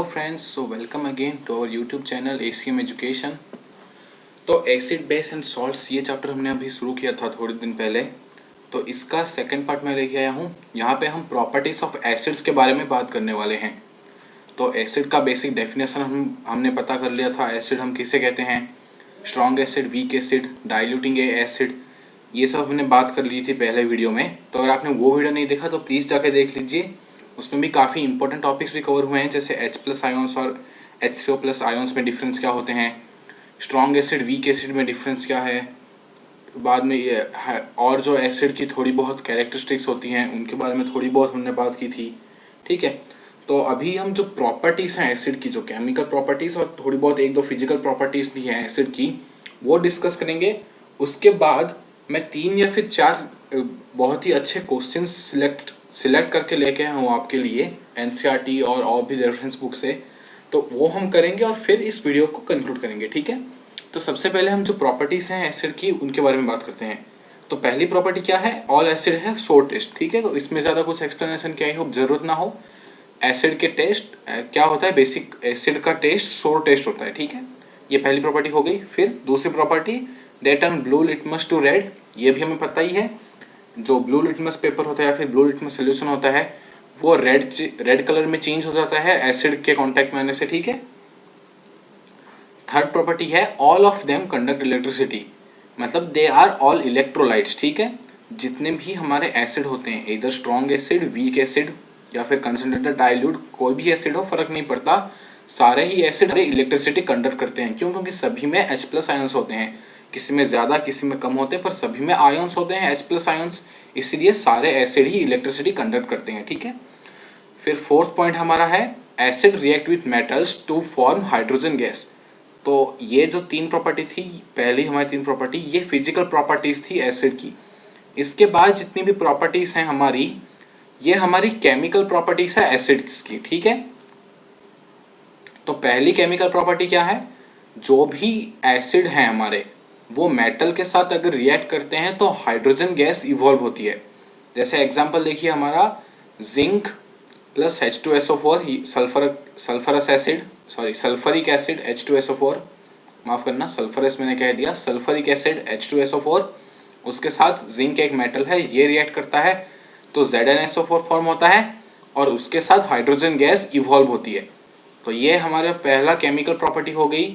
friends, so welcome again to our YouTube channel ACM Education। तो acid base and salts ये chapter हमने अभी शुरू किया था थोड़े दिन पहले। तो इसका सेकंड पार्ट मैं लेके आया हूँ। यहाँ पे हम प्रॉपर्टीज ऑफ एसिड्स के बारे में बात करने वाले हैं। तो एसिड का बेसिक डेफिनेशन हमने पता कर लिया था। एसिड हम किसे कहते हैं, strong acid, weak acid, diluting acid, ये सब हमने बात कर ली थी पहले वीडियो में। तो अगर आपने वो वीडियो नहीं देखा तो प्लीज़ जाके देख लीजिए। उसमें भी काफ़ी इंपॉर्टेंट टॉपिक्स भी कवर हुए हैं, जैसे H+ आयोन्स और H3O+ आयोन्स में डिफरेंस क्या होते हैं, स्ट्रॉन्ग एसिड वीक एसिड में डिफरेंस क्या है, बाद में ये और जो एसिड की थोड़ी बहुत कैरेक्टरिस्टिक्स होती हैं उनके बारे में थोड़ी बहुत हमने बात की थी। ठीक है, तो अभी हम जो प्रॉपर्टीज़ हैं एसिड की, जो केमिकल प्रॉपर्टीज़ और थोड़ी बहुत एक दो फिजिकल प्रॉपर्टीज़ भी हैं एसिड की, वो डिस्कस करेंगे। उसके बाद मैं 3 या फिर 4 बहुत ही अच्छे क्वेश्चन सिलेक्ट करके लेके आया हूँ आपके लिए NCERT और भी रेफरेंस बुक से। तो वो हम करेंगे और फिर इस वीडियो को कंक्लूड करेंगे। ठीक है, तो सबसे पहले हम जो प्रॉपर्टीज़ हैं एसिड की उनके बारे में बात करते हैं। तो पहली प्रॉपर्टी क्या है, ऑल एसिड है सोर टेस्ट। ठीक है, तो इसमें ज़्यादा कुछ एक्सप्लेनेशन की हो जरूरत ना हो। एसिड के टेस्ट क्या होता है, बेसिक एसिड का टेस्ट सोर टेस्ट होता है। ठीक है, ये पहली प्रॉपर्टी हो गई। फिर दूसरी property, they turn blue litmus to red, ये भी हमें पता ही है। जो ब्लू लिटमस पेपर होता है या फिर ब्लू लिटमस सोल्यूशन होता है वो रेड कलर में चेंज हो जाता है एसिड के कांटेक्ट में आने से। ठीक है, थर्ड प्रॉपर्टी है all of them conduct electricity, मतलब दे आर ऑल इलेक्ट्रोलाइट्स। ठीक है, जितने भी हमारे एसिड होते हैं, इधर स्ट्रॉन्ग एसिड, वीक एसिड या फिर कंसंट्रेटेड डाइल्यूट, कोई भी एसिड हो फर्क नहीं पड़ता, सारे ही एसिड इलेक्ट्रिसिटी कंडक्ट करते हैं। क्यों? क्योंकि सभी में H+ आयंस होते हैं, किसी में ज़्यादा किसी में कम होते हैं, पर सभी में आयंस होते हैं H+ आयंस, इसलिए सारे एसिड ही इलेक्ट्रिसिटी कंडक्ट करते हैं। ठीक है, फिर फोर्थ पॉइंट हमारा है acid react with metals to form hydrogen gas. तो ये जो 3 प्रॉपर्टी थी, पहली हमारी 3 प्रॉपर्टी, ये फिजिकल प्रॉपर्टीज थी एसिड की। इसके बाद जितनी भी प्रॉपर्टीज हैं हमारी, ये हमारी केमिकल प्रॉपर्टीज है एसिड्स की। ठीक है, तो पहली केमिकल प्रॉपर्टी क्या है, जो भी एसिड हैं हमारे वो मेटल के साथ अगर रिएक्ट करते हैं तो हाइड्रोजन गैस इवॉल्व होती है। जैसे एग्जांपल देखिए, हमारा zinc plus H2SO4, sulphurous acid, sulphuric acid H2SO4, माफ़ करना सल्फरस मैंने कह दिया, सल्फरिक एसिड H2SO4, उसके साथ जिंक एक मेटल है, ये रिएक्ट करता है तो ZnSO4 फॉर्म होता है और उसके साथ हाइड्रोजन गैस इवॉल्व होती है। तो ये हमारा पहला केमिकल प्रॉपर्टी हो गई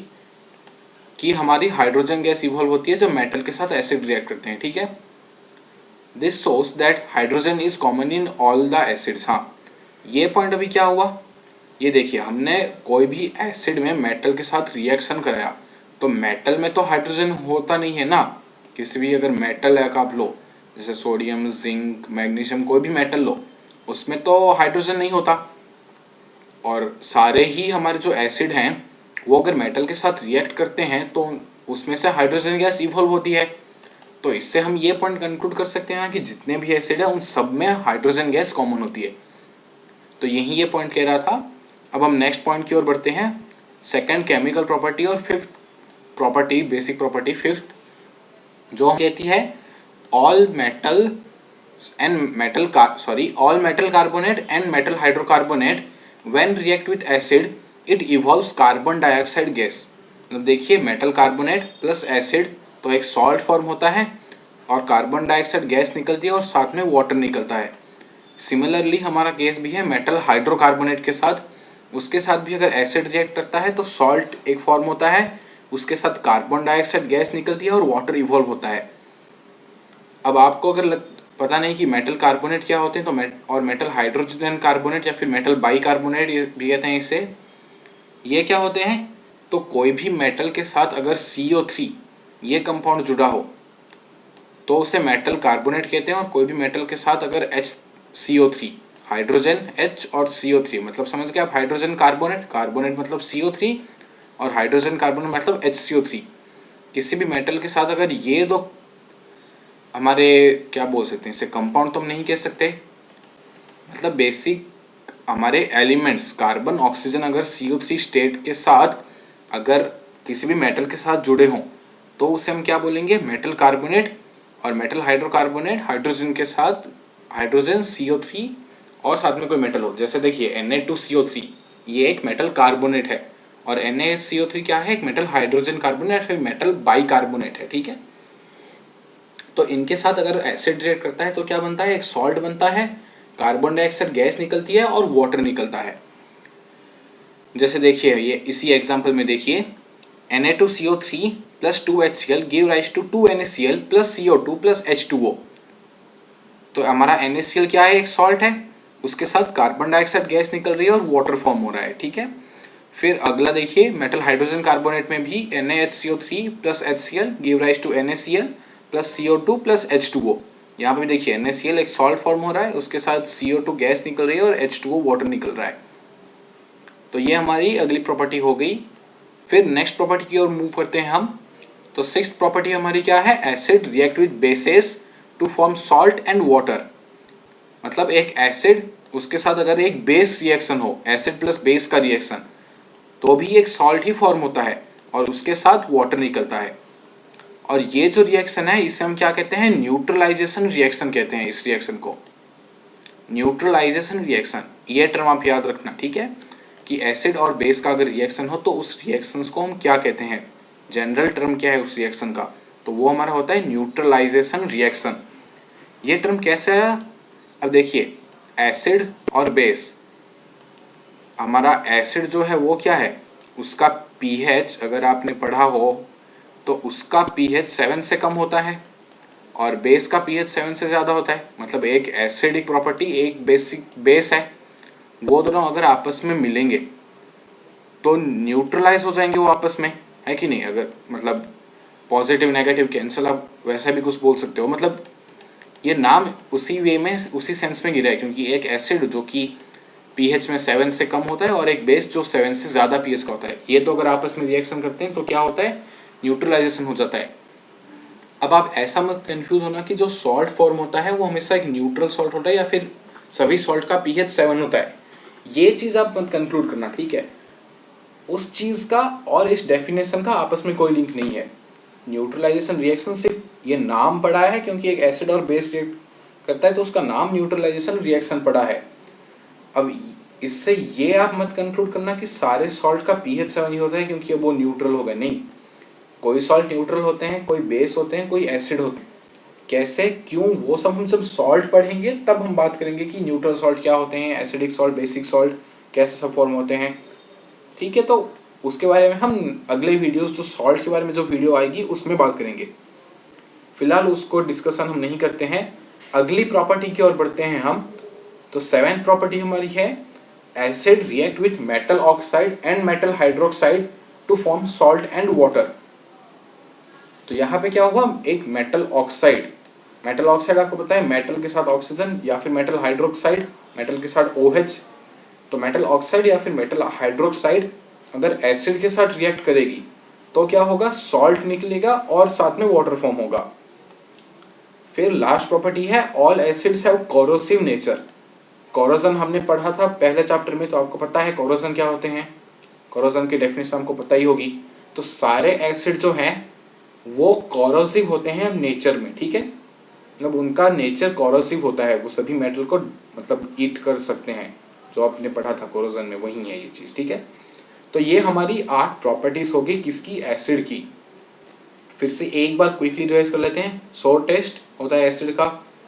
कि हमारी हाइड्रोजन गैस इवॉल्व होती है जब मेटल के साथ एसिड रिएक्ट करते हैं। ठीक है, this shows that hydrogen is common in all the acids. हाँ, ये पॉइंट अभी क्या हुआ, ये देखिए, हमने कोई भी एसिड में मेटल के साथ रिएक्शन कराया तो मेटल में तो हाइड्रोजन होता नहीं है ना। किसी भी अगर मेटल है आप लो, जैसे सोडियम, जिंक, मैग्नीशियम, कोई भी मेटल लो, उसमें तो हाइड्रोजन नहीं होता। और सारे ही हमारे जो एसिड हैं वो अगर मेटल के साथ रिएक्ट करते हैं तो उसमें से हाइड्रोजन गैस इवॉल्व होती है। तो इससे हम ये पॉइंट कंक्लूड कर सकते हैं कि जितने भी एसिड है उन सब में हाइड्रोजन गैस कॉमन होती है। तो यही ये पॉइंट कह रहा था। अब हम नेक्स्ट पॉइंट की ओर बढ़ते हैं, सेकंड केमिकल प्रॉपर्टी और fifth property, basic property fifth, जो कहती है all metal carbonate and metal hydrocarbonate when react with acid it evolves carbon dioxide gas. मतलब देखिए, मेटल कार्बोनेट प्लस एसिड तो एक सॉल्ट फॉर्म होता है और कार्बन डाइऑक्साइड गैस निकलती है और साथ में वाटर निकलता है। सिमिलरली हमारा केस भी है मेटल हाइड्रोकार्बोनेट के साथ, उसके साथ भी अगर एसिड रिएक्ट करता है तो सॉल्ट एक फॉर्म होता है, उसके साथ कार्बन डाइऑक्साइड गैस निकलती है और वाटर इवॉल्व होता है। अब आपको अगर पता नहीं कि मेटल कार्बोनेट क्या होते हैं तो और मेटल हाइड्रोजन कार्बोनेट या फिर मेटल बाइकार्बोनेट भी कहते हैं इसे, ये क्या होते हैं, तो कोई भी मेटल के साथ अगर CO3 ये कंपाउंड जुड़ा हो तो उसे मेटल कार्बोनेट कहते हैं। और कोई भी मेटल के साथ अगर HCO3, हाइड्रोजन H और CO3, मतलब समझ गए आप, हाइड्रोजन कार्बोनेट, कार्बोनेट मतलब CO3 और हाइड्रोजन कार्बोनेट मतलब HCO3, किसी भी मेटल के साथ अगर ये दो हमारे क्या बोल सकते हैं, इसे कंपाउंड तो हम नहीं कह सकते, मतलब बेसिक हमारे एलिमेंट्स कार्बन ऑक्सीजन अगर CO3 स्टेट के साथ अगर किसी भी मेटल के साथ जुड़े हों तो उसे हम क्या बोलेंगे, मेटल कार्बोनेट। और मेटल हाइड्रोकार्बोनेट हाइड्रोजन के साथ हाइड्रोजन CO3 और साथ में कोई मेटल हो, जैसे देखिए Na2CO3, ये एक मेटल कार्बोनेट है, और NaHCO3 क्या है, एक मेटल हाइड्रोजन कार्बोनेट, फिर मेटल बाइकार्बोनेट है, ठीक है। तो इनके साथ अगर एसिड रिएक्ट करता है तो क्या बनता है, एक सॉल्ट बनता है, कार्बन डाइऑक्साइड गैस निकलती है और वाटर निकलता है। जैसे देखिए ये इसी एग्जांपल में देखिए, Na2CO3 plus 2HCl give rise to 2NaCl plus CO2 plus H2O। तो हमारा NaCl क्या है, एक सॉल्ट है, उसके साथ कार्बन डाइऑक्साइड गैस निकल रही है और वाटर फॉर्म हो रहा है, ठीक है। फिर अगला देखिए, मेटल हाइड्रोजन कार्बोनेट में भी NaHCO3 plus HCl give rise to NaCl plus CO2 plus H2O। यहाँ पे भी देखिए NaCl एक सॉल्ट फॉर्म हो रहा है, उसके साथ CO2 गैस निकल रही है और H2O वाटर निकल रहा है। तो ये हमारी अगली प्रॉपर्टी हो गई। फिर नेक्स्ट प्रॉपर्टी की ओर मूव करते हैं हम। तो सिक्स्थ प्रॉपर्टी हमारी क्या है, acid react with bases to form salt and water. मतलब एक एसिड, उसके साथ अगर एक बेस रिएक्शन हो, एसिड प्लस बेस का रिएक्शन, तो भी एक सॉल्ट ही फॉर्म होता है और उसके साथ वाटर निकलता है। और ये जो रिएक्शन है इसे हम क्या कहते हैं, न्यूट्रलाइजेशन रिएक्शन कहते हैं। इस रिएक्शन को न्यूट्रलाइजेशन रिएक्शन, ये टर्म आप याद रखना, ठीक है, कि एसिड और बेस का अगर रिएक्शन हो तो उस रिएक्शंस को हम क्या कहते हैं, जनरल टर्म क्या है उस रिएक्शन का, तो वो हमारा होता है न्यूट्रलाइजेशन रिएक्शन। ये टर्म कैसे आया, अब देखिए एसिड और बेस, हमारा एसिड जो है वो क्या है, उसका पीएच अगर आपने पढ़ा हो तो उसका पीएच 7 से कम होता है और बेस का पीएच 7 से ज़्यादा होता है। मतलब एक एसिडिक प्रॉपर्टी एक बेसिक बेस है, वो दोनों अगर आपस में मिलेंगे तो न्यूट्रलाइज हो जाएंगे वो आपस में, है कि नहीं। अगर मतलब पॉजिटिव नेगेटिव कैंसिल, आप वैसा भी कुछ बोल सकते हो। मतलब ये नाम उसी वे में उसी सेंस में गिरा है, क्योंकि एक एसिड जो कि पीएच में 7 से कम होता है और एक बेस जो 7 से ज़्यादा पीएच का होता है, ये तो अगर आपस में रिएक्शन करते हैं तो क्या होता है, न्यूट्रलाइजेशन हो जाता है। अब आप ऐसा मत कंफ्यूज होना कि जो सॉल्ट फॉर्म होता है वो हमेशा एक न्यूट्रल सॉल्ट होता है या फिर सभी सॉल्ट का पीएच 7 होता है, ये चीज़ आप मत कंक्लूड करना, ठीक है। उस चीज़ का और इस डेफिनेशन का आपस में कोई लिंक नहीं है। न्यूट्रलाइजेशन रिएक्शन सिर्फ ये नाम पड़ा है क्योंकि एक एसिड और बेस रिएक्ट करता है तो उसका नाम न्यूट्रलाइजेशन रिएक्शन पड़ा है। अब इससे ये आप मत कंक्लूड करना कि सारे सॉल्ट का पीएच 7 ही होता है क्योंकि अब वो न्यूट्रल हो गए, नहीं। कोई सॉल्ट न्यूट्रल होते हैं, कोई बेस होते हैं, कोई एसिड होते हैं। कैसे, क्यों, वो सब हम सब सॉल्ट पढ़ेंगे तब हम बात करेंगे कि न्यूट्रल सॉल्ट क्या होते हैं, एसिडिक सॉल्ट, बेसिक सॉल्ट कैसे सब फॉर्म होते हैं, ठीक है। तो उसके बारे में हम अगले वीडियोस, जो सॉल्ट के बारे में जो वीडियो आएगी उसमें बात करेंगे। फिलहाल उसको डिस्कशन हम नहीं करते हैं, अगली प्रॉपर्टी की ओर बढ़ते हैं हम। तो 7th प्रॉपर्टी हमारी है, acid react with metal oxide and metal hydroxide to form salt and water. तो यहाँ पे क्या होगा, एक मेटल ऑक्साइड, मेटल ऑक्साइड आपको पता है मेटल के साथ ऑक्सीजन, या फिर मेटल हाइड्रोक्साइड मेटल के साथ OH। तो मेटल ऑक्साइड या फिर मेटल हाइड्रोक्साइड अगर एसिड के साथ रिएक्ट करेगी तो क्या होगा, सॉल्ट निकलेगा और साथ में वाटर फॉर्म होगा। फिर लास्ट प्रॉपर्टी है, all acids have corrosive nature. Corrosion हमने पढ़ा था पहले चैप्टर में, तो आपको पता है कोरोजन क्या होते हैं, कोरोजन की डेफिनेशन आपको पता ही होगी। तो सारे एसिड जो हैं वो कोरोसिव होते हैं नेचर में, ठीक है। मतलब उनका नेचर कोरोसिव होता है, वो सभी मेटल को मतलब ईट कर सकते हैं, जो आपने पढ़ा था कोरोजन में, वही है ये चीज़, ठीक है। तो ये हमारी 8 प्रॉपर्टीज होगी किसकी, एसिड की। फिर से एक बार क्विकली रिवाइज कर लेते हैं। सोर टेस्ट होता है एसिड का,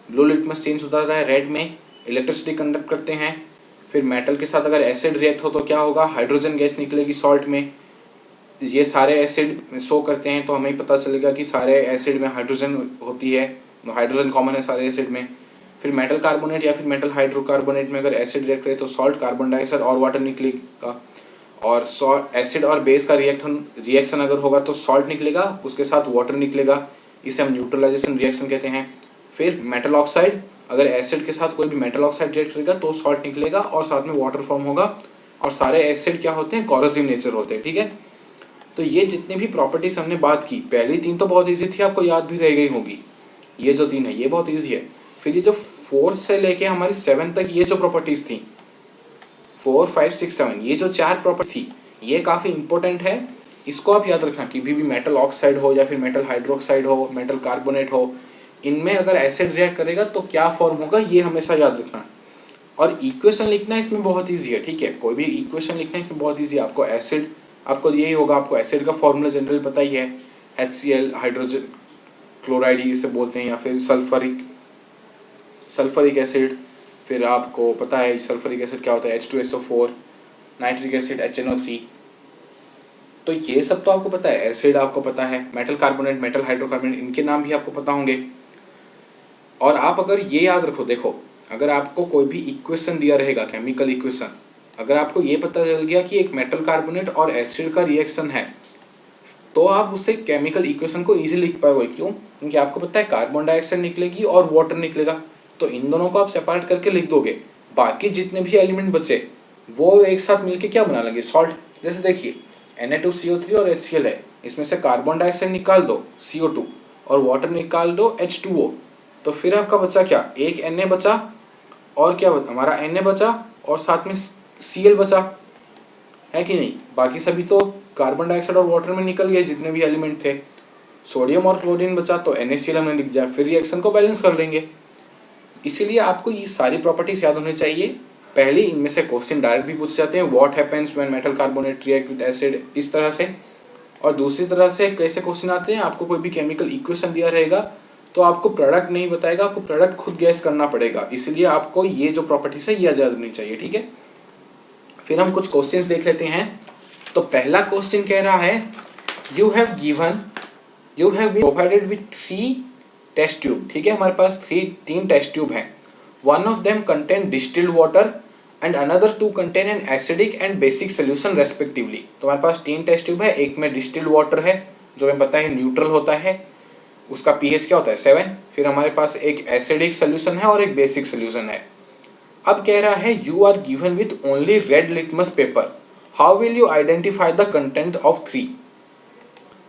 ब्लू लिटमस चेंज होता है रेड में, इलेक्ट्रिसिटी कंडक्ट करते हैं। फिर मेटल के साथ अगर एसिड रिएक्ट हो तो क्या होगा, हाइड्रोजन गैस निकलेगी सॉल्ट में। ये सारे एसिड शो करते हैं तो हमें पता चलेगा कि सारे एसिड में हाइड्रोजन होती है, हाइड्रोजन कॉमन है सारे एसिड में। फिर मेटल कार्बोनेट या फिर मेटल हाइड्रोकार्बोनेट में अगर एसिड रिएक्ट करे तो सॉल्ट, कार्बन डाइऑक्साइड और वाटर निकलेगा। और एसिड और बेस का रिएक्शन अगर होगा तो सॉल्ट निकलेगा, उसके साथ वाटर निकलेगा, इसे हम न्यूट्रलाइजेशन रिएक्शन कहते हैं। फिर मेटल ऑक्साइड, अगर एसिड के साथ कोई भी मेटल ऑक्साइड रिएक्ट करेगा तो सॉल्ट निकलेगा और साथ में वाटर फॉर्म होगा। और सारे एसिड क्या होते हैं, कोरोसिव नेचर होते हैं, ठीक है। तो ये जितनी भी प्रॉपर्टीज हमने बात की, पहली 3 तो बहुत ईजी थी, आपको याद भी रह गई होगी। ये जो 3 है ये बहुत ईजी है। फिर ये जो 4 से लेके हमारी 7 तक ये जो प्रॉपर्टीज थी, 4, 5, 6, 7, ये जो 4 प्रॉपर्टी थी ये काफ़ी इंपॉर्टेंट है। इसको आप याद रखना कि भी मेटल ऑक्साइड हो या फिर मेटल हाइड्रोक्साइड हो, मेटल कार्बोनेट हो, इनमें अगर एसिड रिएक्ट करेगा तो क्या फॉर्म होगा, ये हमेशा याद रखना। और इक्वेशन लिखना इसमें बहुत ईजी है, ठीक है, कोई भी इक्वेशन लिखना इसमें बहुत ईजी है। आपको एसिड, आपको यही होगा, आपको एसिड का फॉर्मूला जनरल पता ही है, HCl हाइड्रोजन क्लोराइड इसे बोलते हैं, या फिर सल्फरिक एसिड। फिर आपको पता है सल्फरिक एसिड क्या होता है, H2SO4, नाइट्रिक एसिड HNO3। तो ये सब तो आपको पता है, एसिड आपको पता है, मेटल कार्बोनेट, मेटल हाइड्रोकार्बोनेट, इनके नाम भी आपको पता होंगे। और आप अगर ये याद रखो, देखो अगर आपको कोई भी इक्वेशन दिया रहेगा, केमिकल इक्वेशन, अगर आपको ये पता चल गया कि एक मेटल कार्बोनेट और एसिड का रिएक्शन है, तो आप उससे केमिकल इक्वेशन को इजीली लिख पाओगे। क्यों? क्योंकि आपको पता है कार्बन डाइऑक्साइड निकलेगी और वाटर निकलेगा, तो इन दोनों को आप सेपरेट करके लिख दोगे, बाकी जितने भी एलिमेंट बचे वो एक साथ मिलके क्या बना लेंगे, सॉल्ट। जैसे देखिए Na2CO3 और HCl है, इसमें से कार्बन डाइऑक्साइड निकाल दो CO2 और वाटर निकाल दो H2O, तो फिर आपका बचा क्या, एक Na बचा और क्या हमारा Na बचा और साथ में Cl बचा, है कि नहीं। बाकी सभी तो कार्बन डाइऑक्साइड और वाटर में निकल गए जितने भी एलिमेंट थे। सोडियम और क्लोरीन बचा तो NaCl हमने लिख दिया, फिर रिएक्शन को बैलेंस कर लेंगे। इसीलिए आपको ये सारी प्रॉपर्टीज याद होनी चाहिए। पहले इनमें से क्वेश्चन डायरेक्ट भी पूछ जाते हैं, what happens when metal carbonate react with acid, इस तरह से। और दूसरी तरह से कैसे क्वेश्चन आते हैं, आपको कोई भी केमिकल इक्वेशन दिया रहेगा तो आपको प्रोडक्ट नहीं बताएगा, आपको प्रोडक्ट खुद गैस करना पड़ेगा। इसलिए आपको ये जो प्रॉपर्टीज है ये याद होनी चाहिए, ठीक है। फिर हम कुछ क्वेश्चंस देख लेते हैं। तो पहला क्वेश्चन कह रहा है, you have been provided with 3 test tube, ठीक है, हमारे पास 3 टेस्ट ट्यूब हैं। One of them contain distilled water and another 2 contain an acidic and basic solution respectively. तो हमारे पास 3 टेस्ट ट्यूब है, एक में डिस्टिल्ड वाटर है जो हमें पता है न्यूट्रल होता है, उसका पीएच क्या होता है 7। फिर हमारे पास एक एसिडिक सोल्यूशन है और एक बेसिक सोल्यूशन है। अब कह रहा है, you are given with only red litmus paper, how will you identify the content of 3।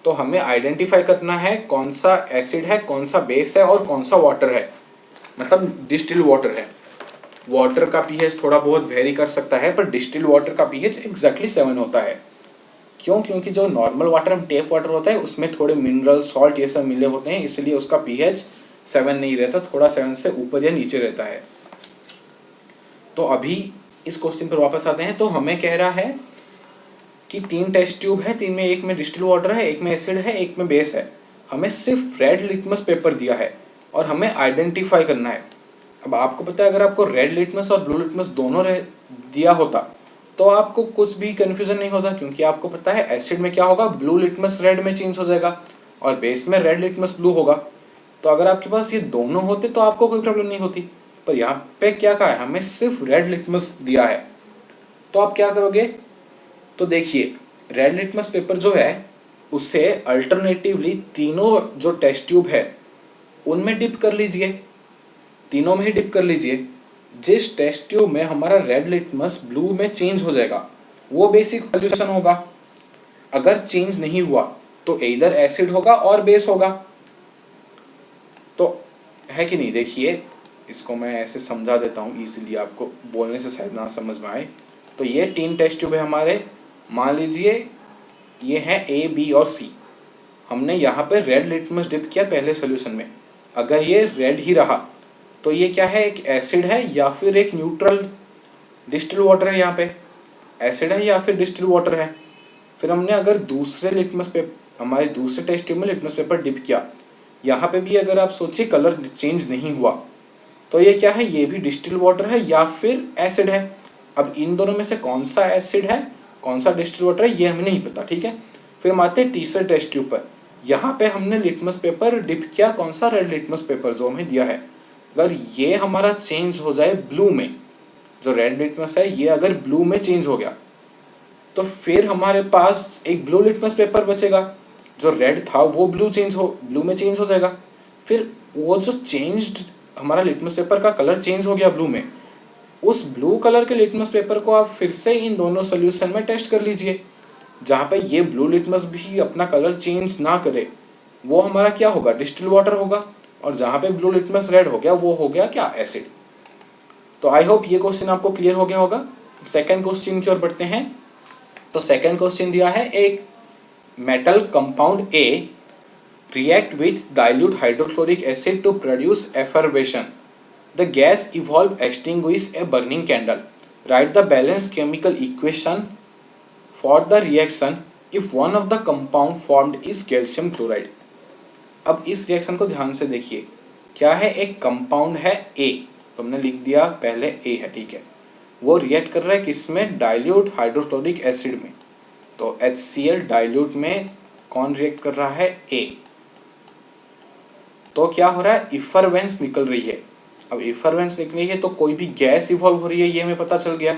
तो हमें आइडेंटिफाई करना है कौन सा एसिड है, कौन सा बेस है और कौन सा वाटर है, मतलब डिस्टिल्ड वाटर है। वाटर का पीएच थोड़ा बहुत वेरी कर सकता है, पर डिस्टिल्ड वाटर का पीएच एग्जैक्टली 7 होता है। क्यों? क्योंकि जो नॉर्मल वाटर हम टेप वाटर होता है उसमें थोड़े मिनरल सॉल्ट ये सब मिले होते हैं, इसलिए उसका पीएच 7 नहीं रहता, थोड़ा 7 से ऊपर या नीचे रहता है। तो अभी इस क्वेश्चन पर वापस आते हैं। तो हमें कह रहा है कि 3 टेस्ट ट्यूब है, 3 में एक में डिस्टिल्ड वाटर है, एक में एसिड है, एक में बेस है। हमें सिर्फ रेड लिटमस पेपर दिया है और हमें आइडेंटिफाई करना है। अब आपको पता है, अगर आपको रेड लिटमस और ब्लू लिटमस दोनों दिया होता तो आपको कुछ भी कन्फ्यूजन नहीं होता, क्योंकि आपको पता है एसिड में क्या होगा, ब्लू लिटमस रेड में चेंज हो जाएगा और बेस में रेड लिटमस ब्लू होगा। तो अगर आपके पास ये दोनों होते तो आपको कोई प्रॉब्लम नहीं होती, पर यहाँ पे क्या कहा है, हमें सिर्फ रेड लिटमस दिया है। तो आप क्या करोगे, तो देखिए रेड लिटमस पेपर जो है उसे अल्टरनेटिवली तीनों जो टेस्ट ट्यूब है उनमें डिप कर लीजिए, तीनों में ही डिप कर लीजिए। जिस टेस्ट ट्यूब में हमारा रेड लिटमस ब्लू में चेंज हो जाएगा वो बेसिक सॉल्यूशन होगा। अगर चेंज नहीं हुआ तो इधर एसिड होगा और बेस होगा। तो है कि नहीं, देखिए इसको मैं ऐसे समझा देता हूँ इजीली, आपको बोलने से शायद ना समझ में आए। तो ये 3 टेस्ट ट्यूब है हमारे, मान लीजिए ये है A, B और C। हमने यहाँ पे रेड लिटमस डिप किया पहले सोल्यूशन में, अगर ये रेड ही रहा तो ये क्या है, एक एसिड है या फिर एक न्यूट्रल डिस्टिल्ड वाटर है, यहाँ पे एसिड है या फिर डिस्टिल्ड वाटर है। फिर हमने अगर दूसरे लिटमस पेपर, हमारे दूसरे टेस्ट ट्यूब में लिटमस पेपर डिप किया, यहाँ पे भी अगर आप सोचिए कलर चेंज नहीं हुआ तो ये क्या है, ये भी डिस्टिल्ड वाटर है या फिर एसिड है। अब इन दोनों में से कौन सा एसिड है कौन सा डिस्टिल्ड वाटर है ये हमें नहीं पता, ठीक है। फिर हम आते हैं तीसरे टेस्ट ट्यूब पर, यहाँ पे हमने लिटमस पेपर डिप किया, कौन सा, रेड लिटमस पेपर जो हमें दिया है। अगर ये हमारा चेंज हो जाए ब्लू में, जो रेड लिटमस है ये अगर ब्लू में चेंज हो गया तो फिर हमारे पास एक ब्लू लिटमस पेपर बचेगा, जो रेड था वो ब्लू में चेंज हो जाएगा। फिर वो जो चेंज्ड हमारा लिटमस पेपर का कलर चेंज हो गया ब्लू में, उस ब्लू कलर के लिटमस पेपर को आप फिर से इन दोनों सोल्यूशन में टेस्ट कर लीजिए। जहाँ पे ये ब्लू लिटमस भी अपना कलर चेंज ना करे वो हमारा क्या होगा, डिस्टिल्ड वाटर होगा, और जहाँ पे ब्लू लिटमस रेड हो गया वो हो गया क्या, एसिड। तो आई होप ये क्वेश्चन आपको क्लियर हो गया होगा। सेकेंड क्वेश्चन की ओर बढ़ते हैं। तो सेकेंड क्वेश्चन दिया है, एक metal compound A react with dilute hydrochloric acid to produce effervescent, the gas evolve extinguish a burning candle, right the balance chemical equation for the reaction if one of the compound formed is calcium chloride. अब इस reaction को ध्यान से देखिए, क्या है, एक compound है ए, तुमने लिख दिया पहले ए है, ठीक है, वो रिएक्ट कर रहा है किसमें, डाइल्यूट हाइड्रोक्लोरिक एसिड में, तो HCl डाइल्यूट में कौन रिएक्ट कर रहा है, ए, तो क्या हो रहा है, इफरवेंस निकल रही है। अब इफरवेंस निकल रही है तो कोई भी गैस इवॉल्व हो रही है, ये हमें पता चल गया,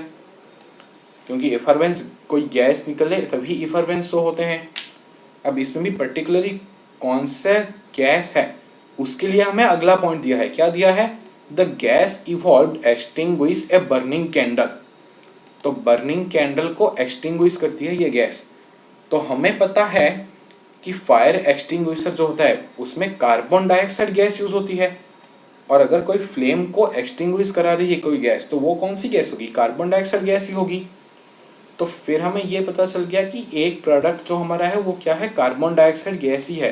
क्योंकि इफरवेंस कोई गैस निकले तभी इफरवेंस तो होते हैं। अब इसमें भी पर्टिकुलरली कौन सा गैस है उसके लिए हमें अगला पॉइंट दिया है, क्या दिया है, the gas evolved extinguish a burning candle, तो बर्निंग कैंडल को एक्सटिंग्विश करती है ये गैस। तो हमें पता है कि फायर एक्सटिंग्विशर जो होता है उसमें कार्बन डाइऑक्साइड गैस यूज होती है, और अगर कोई फ्लेम को एक्सटिंग्विश करा रही है कोई गैस तो वो कौन सी गैस होगी, कार्बन डाइऑक्साइड गैस ही होगी। तो फिर हमें ये पता चल गया कि एक प्रोडक्ट जो हमारा है वो क्या है, कार्बन डाइऑक्साइड गैस ही है।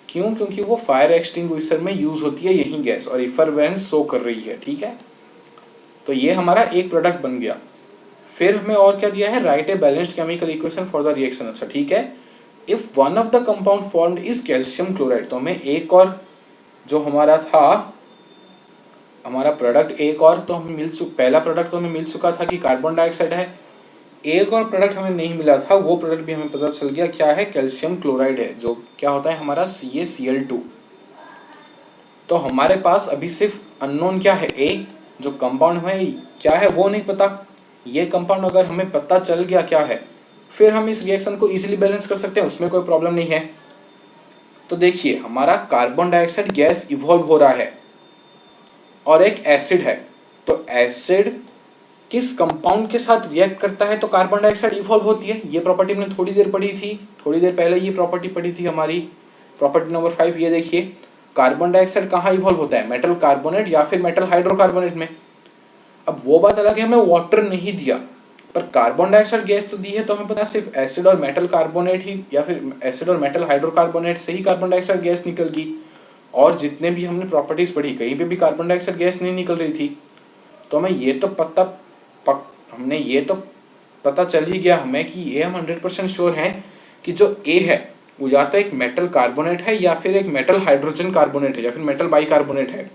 क्यों, क्योंकि वो फायर एक्सटिंग्विशर में यूज होती है यही गैस और इफरवेंस शो कर रही है, ठीक है। तो ये हमारा एक प्रोडक्ट बन गया। फिर हमें और क्या दिया है, right a balanced chemical equation for the reaction. अच्छा ठीक है, if one of the compound formed is calcium chloride, तो हमें एक और जो हमारा था हमारा प्रोडक्ट एक और तो हमें पहला प्रोडक्ट तो हमें मिल चुका था कि कार्बन डाइऑक्साइड है, एक और प्रोडक्ट हमें नहीं मिला था, वो प्रोडक्ट भी हमें पता चल गया क्या है, कैल्शियम क्लोराइड है, जो क्या होता है हमारा CaCl2। तो हमारे पास अभी सिर्फ अननोन क्या है, ए, जो कंपाउंड है क्या है वो नहीं पता। ये कंपाउंड अगर हमें पता चल गया क्या है, फिर हम इस रिएक्शन को इजीली बैलेंस कर सकते हैं, उसमें कोई प्रॉब्लम नहीं है। तो देखिए हमारा कार्बन डाइऑक्साइड गैस इवॉल्व हो रहा है और एक एसिड है, तो एसिड किस कंपाउंड के साथ रिएक्ट करता है तो कार्बन डाइऑक्साइड इवॉल्व होती है। ये प्रॉपर्टी हमने थोड़ी देर पढ़ी थी, थोड़ी देर पहले ये प्रॉपर्टी पढ़ी थी हमारी, प्रॉपर्टी नंबर 5। ये देखिए कार्बन डाइऑक्साइड कहाँ इवॉल्व होता है, मेटल कार्बोनेट या फिर मेटल हाइड्रोकार्बोनेट में। अब वो बात अलग है हमें वाटर नहीं दिया, पर कार्बन डाइऑक्साइड गैस तो दी है, तो हमें पता है सिर्फ एसिड और मेटल कार्बोनेट ही या फिर एसिड और मेटल हाइड्रोकार्बोनेट से ही कार्बन डाइऑक्साइड गैस निकलगी। और जितने भी हमने प्रॉपर्टीज पढ़ी कहीं पे भी कार्बन डाइऑक्साइड गैस नहीं निकल रही थी। तो हमें ये तो हमने ये तो पता चल ही गया हमें कि ये हम 100% श्योर हैं कि जो ए है वो या तो एक मेटल कार्बोनेट है या फिर एक मेटल हाइड्रोजन कार्बोनेट है या फिर मेटल बाइकार्बोनेट है।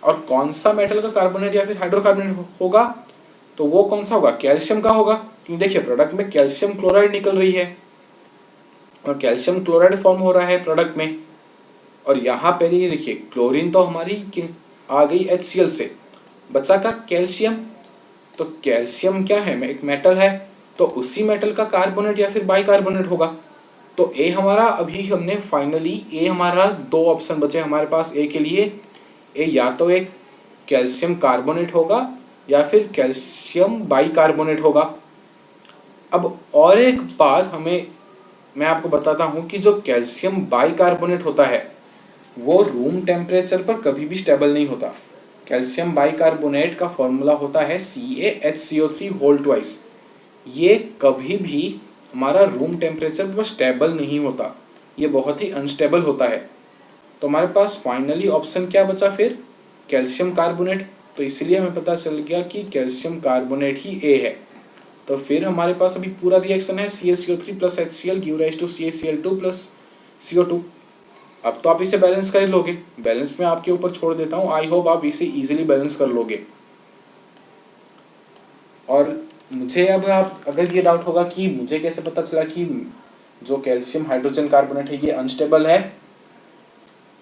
और कौन सा मेटल का कार्बोनेट या फिर हाइड्रोकार्बोनेट होगा, तो वो कौन सा होगा, कैल्शियम का होगा, क्योंकि देखिए प्रोडक्ट में कैल्शियम क्लोराइड निकल रही है और कैल्शियम क्लोराइड फॉर्म हो रहा है प्रोडक्ट में। और यहाँ पे ये देखिए क्लोरीन तो हमारी आ गई HCl से, बचा का कैल्शियम। तो कैल्शियम क्या है, एक मेटल है, तो उसी मेटल का कार्बोनेट या फिर बाइकार्बोनेट होगा। तो ए हमारा अभी हमने फाइनली ए हमारा दो ऑप्शन बचे हमारे पास ए के लिए, ए या तो एक कैल्शियम कार्बोनेट होगा या फिर कैल्शियम बाइकार्बोनेट होगा। अब और एक बात मैं आपको बताता हूँ कि जो कैल्शियम बाइकार्बोनेट होता है वो रूम टेम्परेचर पर कभी भी स्टेबल नहीं होता। कैल्शियम बाइकार्बोनेट का फॉर्मूला होता है CaHCO3 ये कभी भी हमारा रूम टेम्परेचर पर स्टेबल नहीं होता, ये बहुत ही अनस्टेबल होता है। तो हमारे पास फाइनली ऑप्शन क्या बचा फिर, कैल्शियम कार्बोनेट। तो इसलिए हमें पता चल गया कि कैल्शियम कार्बोनेट ही ए है। तो फिर हमारे पास अभी पूरा रिएक्शन है CaCO3 + HCl give rise to CaCl2 + CO2। अब तो आप इसे बैलेंस कर लोगे, बैलेंस में आपके ऊपर छोड़ देता हूँ, आई होप आप इसे इजीली बैलेंस कर लोगे। और मुझे अब आप अगर ये डाउट होगा कि मुझे कैसे पता चला कि जो कैल्शियम हाइड्रोजन कार्बोनेट है ये अनस्टेबल है,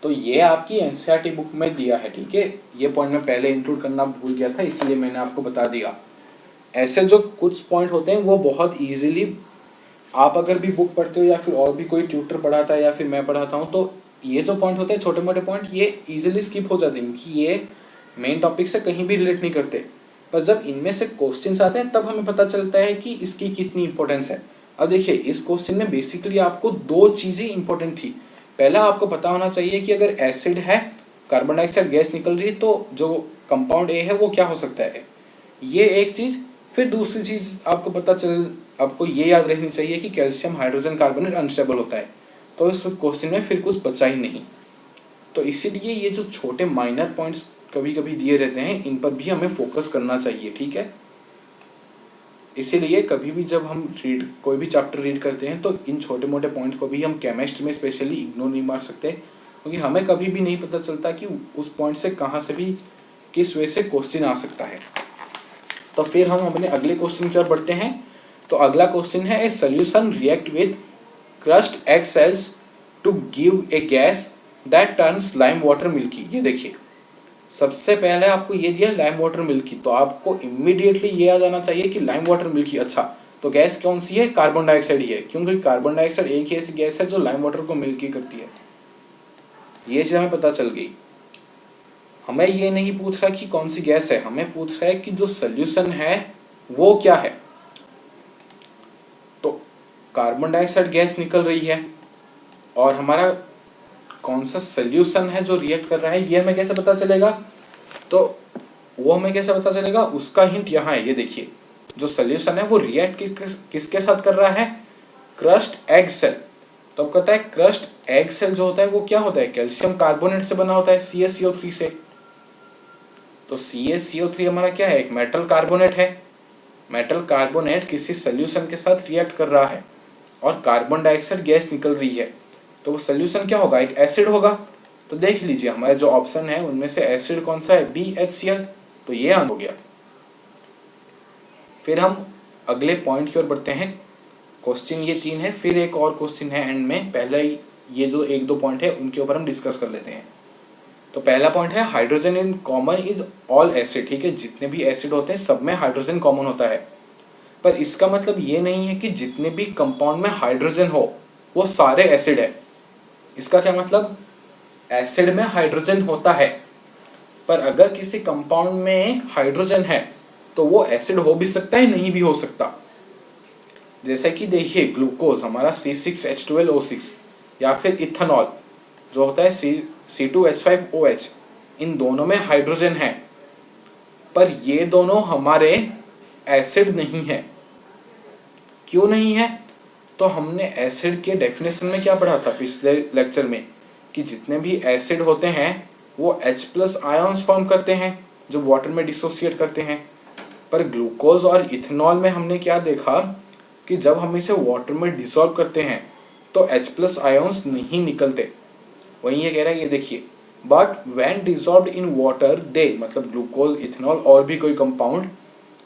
तो ये आपकी NCERT बुक में दिया है, ठीक है। ये पॉइंट मैं पहले इंक्लूड करना भूल गया था, इसलिए मैंने आपको बता दिया। ऐसे जो कुछ पॉइंट होते हैं वो बहुत ईजिली आप अगर भी बुक पढ़ते हो या फिर और भी कोई ट्यूटर पढ़ाता है या फिर मैं पढ़ाता हूँ, तो ये जो पॉइंट होते हैं छोटे मोटे पॉइंट ये इजीली स्किप हो जाते हैं क्योंकि ये मेन टॉपिक से कहीं भी रिलेट नहीं करते। पर जब इनमें से क्वेश्चंस आते हैं तब हमें पता चलता है कि इसकी कितनी इंपॉर्टेंस है। अब देखिए इस क्वेश्चन में बेसिकली आपको दो चीज़ें इंपॉर्टेंट थी। पहला आपको पता होना चाहिए कि अगर एसिड है, कार्बन डाइऑक्साइड गैस निकल रही है, तो जो कंपाउंड ए है वो क्या हो सकता है, ये एक चीज़। फिर दूसरी चीज़ आपको ये याद रखनी चाहिए कि कैल्शियम हाइड्रोजन कार्बोनेट अनस्टेबल होता है। तो इस क्वेश्चन में फिर कुछ बचा ही नहीं। तो इसीलिए ये जो छोटे माइनर पॉइंट्स कभी कभी दिए रहते हैं, इन पर भी हमें फोकस करना चाहिए, ठीक है। इसीलिए कभी भी जब हम कोई भी चैप्टर रीड करते हैं तो इन छोटे मोटे पॉइंट को भी हम केमिस्ट्री में स्पेशली इग्नोर नहीं मार सकते, क्योंकि हमें कभी भी नहीं पता चलता कि उस पॉइंट से कहाँ से भी किस वे से क्वेश्चन आ सकता है। तो फिर हम अपने अगले क्वेश्चन की ओर बढ़ते हैं। तो अगला क्वेश्चन है, a solution react with crushed egg shells to give a gas that turns lime water milky. ये देखिए, सबसे पहले आपको ये दिया लाइम वाटर मिल्की, तो आपको इमीडिएटली ये आ जाना चाहिए कि लाइम वाटर मिल्की, अच्छा तो गैस कौन सी है, कार्बन डाइऑक्साइड ही है, क्योंकि कार्बन डाइऑक्साइड एक ही ऐसी गैस है जो लाइम वाटर को मिल्की करती है। ये चीज़ हमें पता चल गई। हमें ये नहीं पूछ रहा कि कौन सी गैस है, हमें पूछ रहा है कि जो सोल्यूशन है वो क्या है। तो कार्बन डाइऑक्साइड गैस निकल रही है और हमारा कौन सा सोल्यूशन है जो रिएक्ट कर रहा है, ये हमें कैसे पता चलेगा। तो वो हमें कैसे पता चलेगा, उसका हिंट यहाँ है। ये देखिए, जो सोल्यूशन है वो रिएक्ट किसके साथ कर रहा है, क्रस्ट एग सेल। तो अब कहता है क्रस्ट एग सेल जो होता है वो क्या होता है, कैल्शियम कार्बोनेट से बना होता है, CaCO3 से। तो CaCO3 हमारा क्या है, एक मेटल कार्बोनेट है। मेटल कार्बोनेट किसी सोल्यूशन के साथ रिएक्ट कर रहा है और कार्बन डाइऑक्साइड गैस निकल रही है, तो वो सोल्यूशन क्या होगा, एक एसिड होगा। तो देख लीजिए हमारे जो ऑप्शन है उनमें से एसिड कौन सा है, BHCl, तो ये आंसर हो गया। फिर हम अगले पॉइंट की ओर बढ़ते हैं। क्वेश्चन ये 3 है, फिर एक और क्वेश्चन है एंड में। पहले ये जो 1-2 पॉइंट है उनके ऊपर हम डिस्कस कर लेते हैं। तो पहला पॉइंट है, hydrogen in common is all acid, ठीक है, जितने भी एसिड होते हैं सब में हाइड्रोजन कॉमन होता है। पर इसका मतलब ये नहीं है कि जितने भी कंपाउंड में हाइड्रोजन हो वो सारे एसिड है। इसका क्या मतलब, एसिड में हाइड्रोजन होता है, पर अगर किसी कंपाउंड में हाइड्रोजन है तो वो एसिड हो भी सकता है, नहीं भी हो सकता। जैसे कि देखिए ग्लूकोज हमारा C6H12O6, या फिर इथेनॉल जो होता है C2H5OH, इन दोनों में हाइड्रोजन है, पर ये दोनों हमारे एसिड नहीं है। क्यों नहीं है, तो हमने एसिड के डेफिनेशन में क्या पढ़ा था पिछले लेक्चर में, कि जितने भी एसिड होते हैं वो H+ आयंस फॉर्म करते हैं जो वाटर में डिसोसिएट करते हैं। पर ग्लूकोज और इथेनॉल में हमने क्या देखा कि जब हम इसे वाटर में डिसॉल्व करते हैं तो H+ आयंस नहीं निकलते। वहीं ये कह रहा है, ये देखिए, but when dissolved in water they, मतलब ग्लूकोज, इथेनॉल और भी कोई कंपाउंड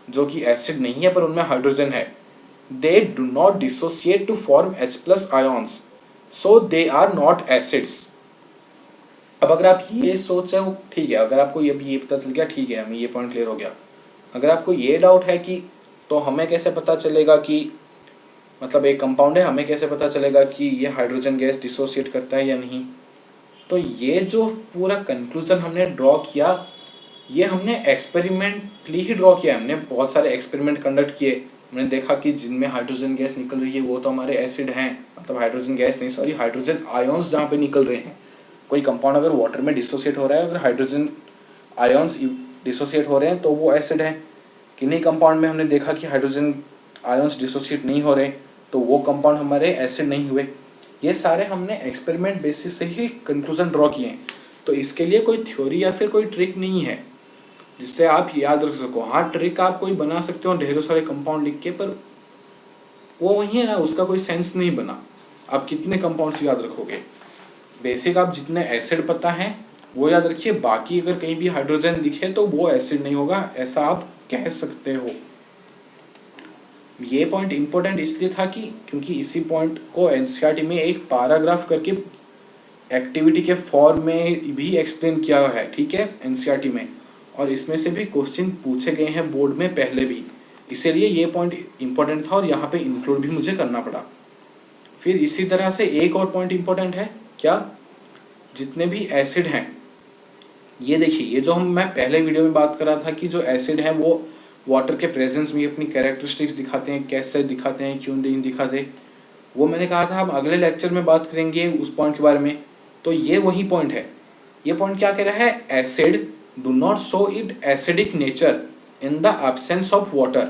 जो कि एसिड नहीं है पर उनमें हाइड्रोजन है, they do not dissociate to form H+ ions, so they are not acids। अब अगर आप ये सोच रहे हो, ठीक है, अगर आपको ये पता चल गया, ठीक है, हमें ये पॉइंट क्लियर हो गया। अगर आपको ये डाउट है कि तो हमें कैसे पता चलेगा कि मतलब एक कंपाउंड है, हमें कैसे पता चलेगा कि ये हाइड्रोजन गैस डिसोसिएट करता है या नहीं, तो ये जो पूरा कंक्लूजन हमने ड्रॉ किया, ये हमने एक्सपेरिमेंटली ही ड्रॉ किया। हमने बहुत सारे एक्सपेरिमेंट कंडक्ट किए, हमने देखा कि जिनमें हाइड्रोजन गैस निकल रही है वो तो हमारे एसिड हैं, मतलब हाइड्रोजन गैस नहीं, सॉरी, हाइड्रोजन आयंस जहाँ पे निकल रहे हैं। कोई कंपाउंड अगर वाटर में डिसोसिएट हो रहा है, अगर हाइड्रोजन आयंस डिसोसिएट हो रहे हैं तो वो एसिड है। किन्हीं कंपाउंड में हमने देखा कि हाइड्रोजन आयंस डिसोसिएट नहीं हो रहे, तो वो कंपाउंड हमारे एसिड नहीं हुए। ये सारे हमने एक्सपेरिमेंट बेसिस से ही कंक्लूजन ड्रॉ किए हैं। तो इसके लिए कोई थ्योरी या फिर कोई ट्रिक नहीं है जिससे आप याद रख सको। हाँ, ट्रिक आप कोई बना सकते हो ढेरों सारे कंपाउंड लिख के, पर वो वही है ना, उसका कोई सेंस नहीं बना। आप कितने कंपाउंड्स याद रखोगे, बेसिक आप जितने एसिड पता है वो याद रखिए, बाकी अगर कहीं भी हाइड्रोजन दिखे तो वो एसिड नहीं होगा, ऐसा आप कह सकते हो। ये पॉइंट इंपॉर्टेंट इसलिए था कि क्योंकि इसी पॉइंट को एनसीईआरटी में एक पैराग्राफ करके एक्टिविटी के फॉर्म में भी एक्सप्लेन किया है, ठीक है, एनसीईआरटी में, और इसमें से भी क्वेश्चन पूछे गए हैं बोर्ड में पहले भी, इसीलिए ये पॉइंट इंपॉर्टेंट था और यहाँ पे इंक्लूड भी मुझे करना पड़ा। फिर इसी तरह से एक और पॉइंट इंपॉर्टेंट है, क्या, जितने भी एसिड हैं, ये देखिए, ये जो मैं पहले वीडियो में बात कर रहा था कि जो एसिड है वो वाटर के प्रेजेंस में अपनी कैरेक्टरिस्टिक्स दिखाते हैं, कैसे दिखाते हैं, क्यों नहीं दिखाते, वो मैंने कहा था हम अगले लेक्चर में बात करेंगे उस पॉइंट के बारे में। तो ये वही पॉइंट है। ये पॉइंट क्या कह रहा है, acid do not show it acidic nature in the absence of water.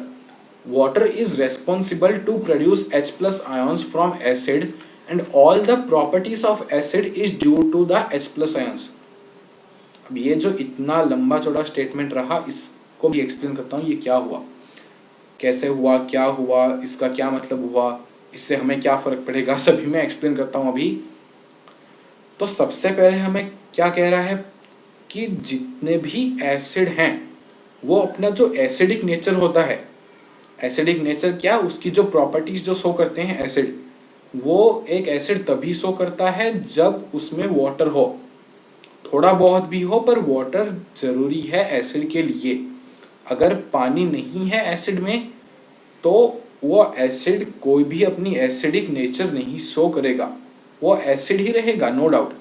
Water is responsible to produce H+ ions from acid and all the properties of acid is due to the H+ ions. अब ये जो इतना लंबा चौड़ा statement रहा, इसको भी explain करता हूँ ये क्या हुआ, कैसे हुआ, क्या हुआ, इसका क्या मतलब हुआ, इससे हमें क्या फ़र्क पड़ेगा, सभी मैं एक्सप्लेन करता हूँ अभी। तो सबसे पहले हमें क्या कह रहा है कि जितने भी एसिड हैं वो अपना जो एसिडिक नेचर होता है, एसिडिक नेचर क्या, उसकी जो प्रॉपर्टीज जो शो करते हैं एसिड, वो एक एसिड तभी शो करता है जब उसमें वाटर हो, थोड़ा बहुत भी हो पर वाटर जरूरी है एसिड के लिए। अगर पानी नहीं है एसिड में तो वो एसिड कोई भी अपनी एसिडिक नेचर नहीं शो करेगा, वो एसिड ही रहेगा नो डाउट।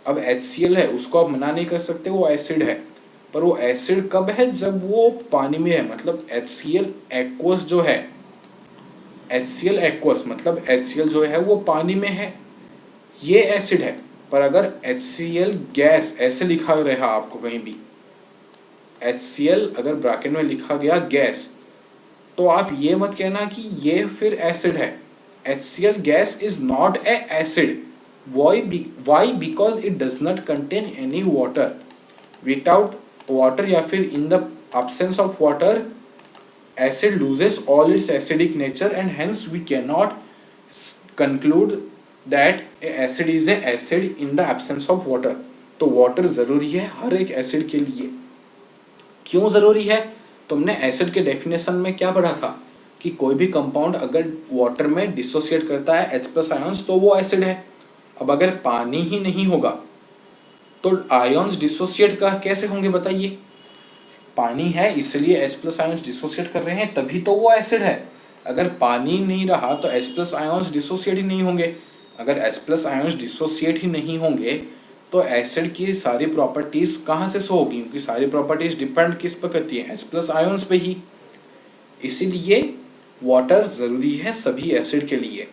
अब HCl है, उसको आप मना नहीं कर सकते, वो एसिड है, पर वो एसिड कब है, जब वो पानी में है, मतलब HCl एक्वस जो है, HCl एक्वस मतलब HCl जो है वो पानी में है, ये एसिड है। पर अगर HCl गैस ऐसे लिखा रहा आपको कहीं भी, HCl अगर ब्रैकेट में लिखा गया गैस, तो आप ये मत कहना कि ये फिर एसिड है। HCl gas is not a acid. Why? Because it does not contain any water. Without water या फिर in the absence of water, acid loses all its acidic nature and hence we cannot conclude that acid is a acid in the absence of water। तो water जरूरी है हर एक acid के लिए। क्यों जरूरी है? तुमने एसिड के डेफिनेशन में क्या पढ़ा था कि कोई भी कंपाउंड अगर वाटर में डिसोसिएट करता है H+ आयंस तो वो एसिड है। अब अगर पानी ही नहीं होगा तो आयंस डिसोसिएट का कैसे होंगे बताइए? पानी है इसलिए H+ आयंस डिसोसिएट कर रहे हैं, तभी तो वो एसिड है। अगर पानी नहीं रहा तो H+ आयंस डिसोसिएट ही नहीं होंगे। अगर H+ आयंस डिसोसिएट ही नहीं होंगे तो एसिड की सारी प्रॉपर्टीज कहाँ से शो होगी? क्योंकि सारी प्रॉपर्टीज डिपेंड किस पर करती है? H+ आयंस पे ही। इसीलिए वाटर जरूरी है सभी एसिड के लिए।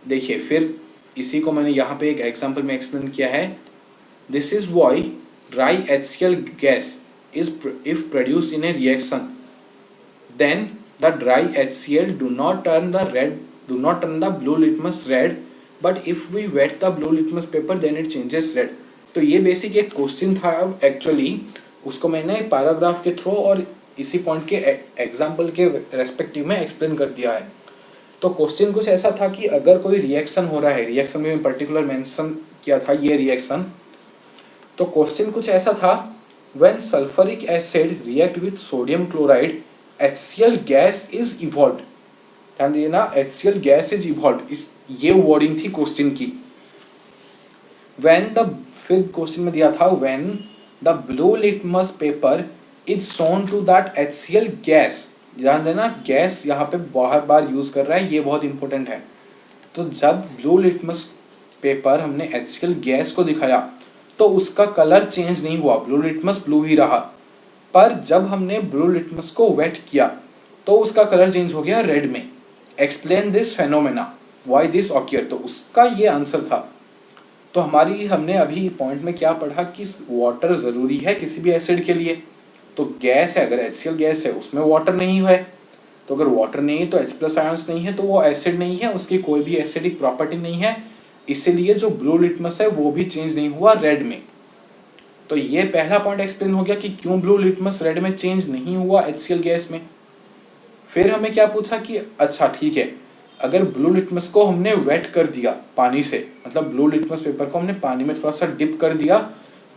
देखिए फिर इसी को मैंने यहाँ पे एक एग्जांपल में एक्सप्लेन किया है। This is why dry HCl gas is if produced in a reaction, then the dry HCl do not turn the blue litmus red, but if we wet the blue litmus paper then it changes red। तो ये basic एक question था actually, उसको मैंने paragraph के through और इसी point के एग्जांपल के रेस्पेक्टिव में एक्सप्लेन कर दिया है। तो क्वेश्चन कुछ ऐसा था कि अगर कोई रिएक्शन हो रहा है, रिएक्शन में पर्टिकुलर मेंशन किया था ये रिएक्शन, तो क्वेश्चन कुछ ऐसा था, when sulphuric acid react with sodium chloride HCl gas is evolved. ध्यान देना, HCl गैस इज इवॉल्व्ड, इस ये वर्डिंग थी क्वेश्चन की। व्हेन द फिर क्वेश्चन में दिया था when the blue litmus paper is shown to that HCl gas. ध्यान देना, गैस यहाँ पे बार बार यूज कर रहा है, ये बहुत इंपॉर्टेंट है। तो जब ब्लू लिटमस पेपर हमने HCl गैस को दिखाया तो उसका कलर चेंज नहीं हुआ, ब्लू लिटमस ब्लू ही रहा। पर जब हमने ब्लू लिटमस को वेट किया तो उसका कलर चेंज हो गया रेड में। Explain this phenomena, why this occur, तो उसका ये आंसर था। तो हमने अभी पॉइंट में क्या पढ़ा कि वाटर जरूरी है किसी भी एसिड के लिए। तो गैस है, अगर HCl गैस है उसमें वाटर नहीं है, तो अगर वाटर नहीं है तो H+ आयंस नहीं है, तो वो एसिड नहीं है, उसकी कोई भी एसिडिक प्रॉपर्टी नहीं है, इसीलिए जो ब्लू लिटमस है वो भी चेंज नहीं हुआ रेड में। तो ये पहला पॉइंट एक्सप्लेन हो गया कि क्यों ब्लू लिटमस रेड में चेंज नहीं हुआ HCl गैस में। फिर हमें क्या पूछा कि अच्छा ठीक है, अगर ब्लू लिटमस को हमने वेट कर दिया पानी से, मतलब ब्लू लिटमस पेपर को हमने पानी में थोड़ा सा डिप कर दिया,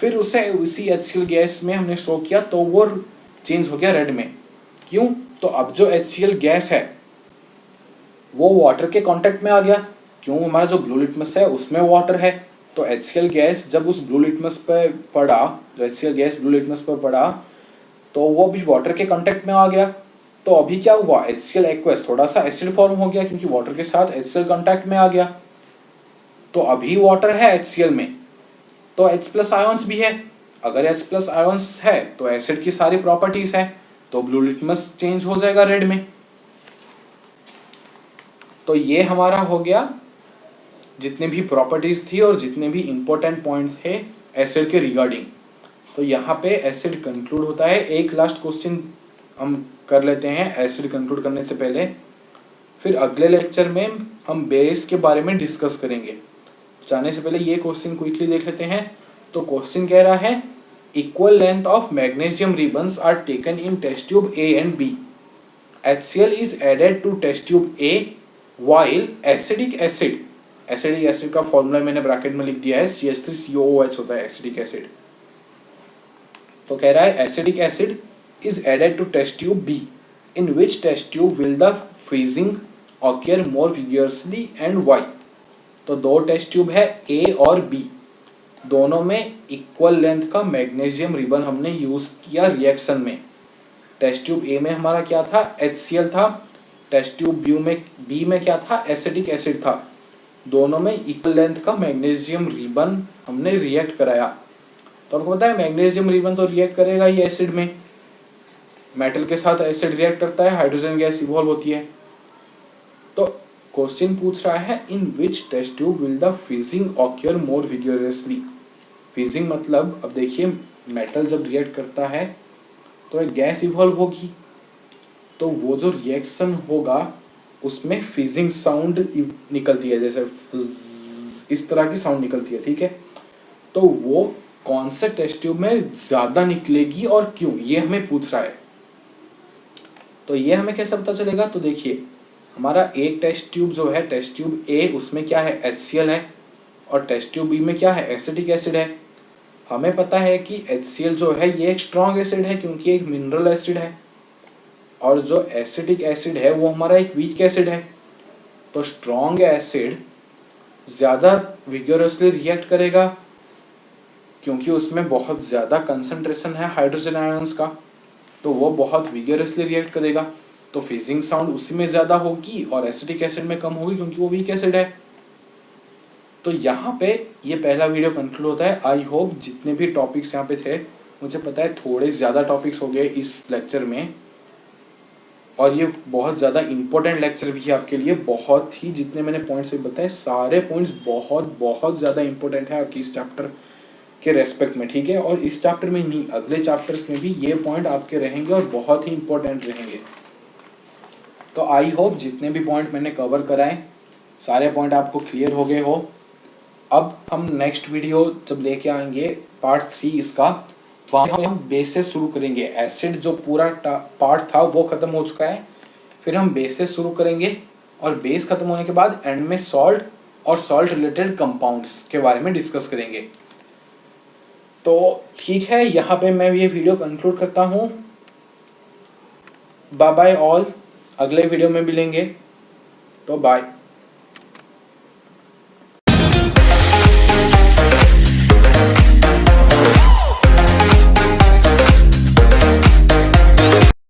फिर उसे उसी HCl गैस में हमने स्टोर किया तो वो चेंज हो गया रेड में। क्यों? तो अब जो HCl गैस है वो वाटर के कांटेक्ट में आ गया, क्यों? हमारा जो ब्लू लिटमस है उसमें वाटर है, तो HCl गैस जब उस ब्लू लिटमस पे पड़ा, जो HCl गैस ब्लू लिटमस पर पड़ा तो वो भी वाटर के कांटेक्ट में आ गया। तो अभी क्या हुआ, HCl एक्वस थोड़ा सा एसिड फॉर्म हो गया क्योंकि वाटर के साथ HCl कांटेक्ट में आ गया। तो अभी वाटर है HCl में, तो H+ आयंस भी है। अगर H+ आयंस है तो एसिड की सारी प्रॉपर्टीज है, तो ब्लू लिटमस चेंज हो जाएगा रेड में। तो ये हमारा हो गया जितने भी प्रॉपर्टीज थी और जितने भी इंपॉर्टेंट पॉइंट्स थे एसिड के रिगार्डिंग। तो यहाँ पे एसिड कंक्लूड होता है। एक लास्ट क्वेश्चन हम कर लेते हैं एसिड कंक्लूड करने से पहले, फिर अगले लेक्चर में हम बेस के बारे में डिस्कस करेंगे। जाने से पहले ये क्वेश्चन क्विकली देख लेते हैं। तो क्वेश्चन कह रहा है equal length of magnesium ribbons are taken in test tube A and B, HCl is added to test tube A while acidic acid का फॉर्मूला मैंने ब्रैकेट में लिख दिया है, CH3COOH होता है एसिडिक एसिड। तो कह रहा है acidic acid is added to test tube B, in which test tube will the freezing occur more vigorously and Y. तो दो टेस्ट ट्यूब है ए और बी, दोनों में इक्वल लेंथ का मैग्नीशियम रिबन हमने यूज किया रिएक्शन में। टेस्ट ट्यूब ए में हमारा क्या था, HCl था, टेस्ट ट्यूब बी में क्या था, एसिडिक एसिड था। दोनों में इक्वल लेंथ का मैग्नीशियम रिबन हमने रिएक्ट कराया। तो आपको पता है मैग्नीशियम रिबन तो रिएक्ट करेगा ही एसिड में, मेटल के साथ एसिड रिएक्ट करता है, हाइड्रोजन गैस इवॉल्व होती है। तो क्वेश्चन पूछ रहा है in which test tube will the fizzing occur more vigorously. Fizzing मतलब अब देखिए मेटल जब रिएक्ट करता है तो एक गैस इवॉल्व होगी, तो वो जो रिएक्शन होगा उसमें फिजिंग साउंड निकलती है, जैसे इस तरह की साउंड निकलती है, ठीक है। तो वो कौन से टेस्ट ट्यूब में ज्यादा निकलेगी और क्यों, ये हमें पूछ रहा है। तो ये हमें कैसे पता चलेगा, तो देखिए हमारा एक टेस्ट ट्यूब जो है टेस्ट ट्यूब ए, उसमें क्या है, HCl है, और टेस्ट ट्यूब बी में क्या है, एसिडिक एसिड है। हमें पता है कि HCl जो है ये एक स्ट्रॉन्ग एसिड है क्योंकि एक मिनरल एसिड है, और जो एसिडिक एसिड है वो हमारा एक वीक एसिड है। तो स्ट्रॉन्ग एसिड ज़्यादा विगोरसली रिएक्ट करेगा क्योंकि उसमें बहुत ज़्यादा कंसंट्रेशन है हाइड्रोजन आयंस का, तो वो बहुत विगोरसली रिएक्ट करेगा। तो फिजिंग साउंड उसी में ज़्यादा होगी और एसिडिक एसिड में कम होगी क्योंकि वो वीक एसिड है। तो यहाँ पे ये पहला वीडियो कंक्लूड होता है। आई होप जितने भी टॉपिक्स यहाँ पे थे, मुझे पता है थोड़े ज़्यादा टॉपिक्स हो गए इस लेक्चर में, और ये बहुत ज़्यादा इम्पोर्टेंट लेक्चर भी है आपके लिए। बहुत ही जितने मैंने पॉइंट्स बताए सारे पॉइंट्स बहुत बहुत ज़्यादा इम्पोर्टेंट है आपके इस चैप्टर के रेस्पेक्ट में, ठीक है। और इस चैप्टर में नहीं, अगले चैप्टर्स में भी ये पॉइंट आपके रहेंगे और बहुत ही इम्पोर्टेंट रहेंगे। तो आई होप जितने भी पॉइंट मैंने कवर कराए सारे पॉइंट आपको क्लियर हो गए हो। अब हम नेक्स्ट वीडियो जब लेके आएंगे पार्ट 3 इसका, वहाँ हम बेस से शुरू करेंगे। एसिड जो पूरा पार्ट था वो खत्म हो चुका है, फिर हम बेस से शुरू करेंगे, और बेस खत्म होने के बाद एंड में सॉल्ट और सॉल्ट रिलेटेड कंपाउंड्स के बारे में डिस्कस करेंगे। तो ठीक है, यहाँ पे मैं ये वीडियो कंक्लूड करता हूँ। बाय बाय ऑल, अगले वीडियो में मिलेंगे, तो बाय।